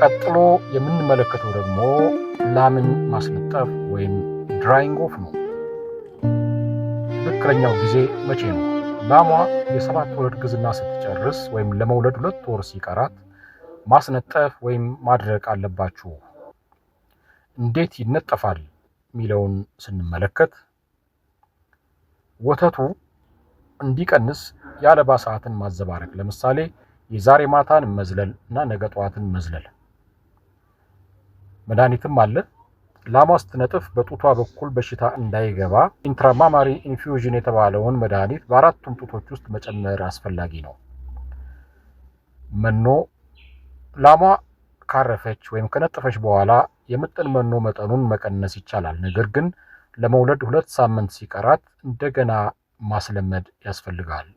ቀጥሎ የምንመለከተው ደግሞ ላምን ማስነጠፍ ወይም ድራይንግ ኦፍ ነው። ትክክለኛው ጊዜ መቼ ነው? ላሟ የ7 ወር እርግዝና ስትጨርስ ወይም ለመውለድ 2 ወር ሲቀራት ማስነጠፍ ወይም ማድረቅ አለባችሁ። እንዴት ይነጠፋል የሚለውን ስንመለከት ወተቱ እንዲቀንስ ያለባ ሰዓትን ማዘባረቅ፣ ለምሳሌ የዛሬ ማታን መዝለል እና ነገ ጠዋትን መዝለል። መድኃኒትም አለ። ላሟ ስትነጥፍ በጡቷ በኩል በሽታ እንዳይገባ ኢንትራማማሪ ኢንፊውዥን የተባለውን መድኃኒት በአራቱም ጡቶች ውስጥ መጨመር አስፈላጊ ነው። መኖ ላሟ ካረፈች ወይም ከነጠፈች በኋላ የምጥን መኖ መጠኑን መቀነስ ይቻላል። ነገር ግን ለመውለድ 2 ሳምንት ሲቀራት እንደገና ማስለመድ ያስፈልጋል።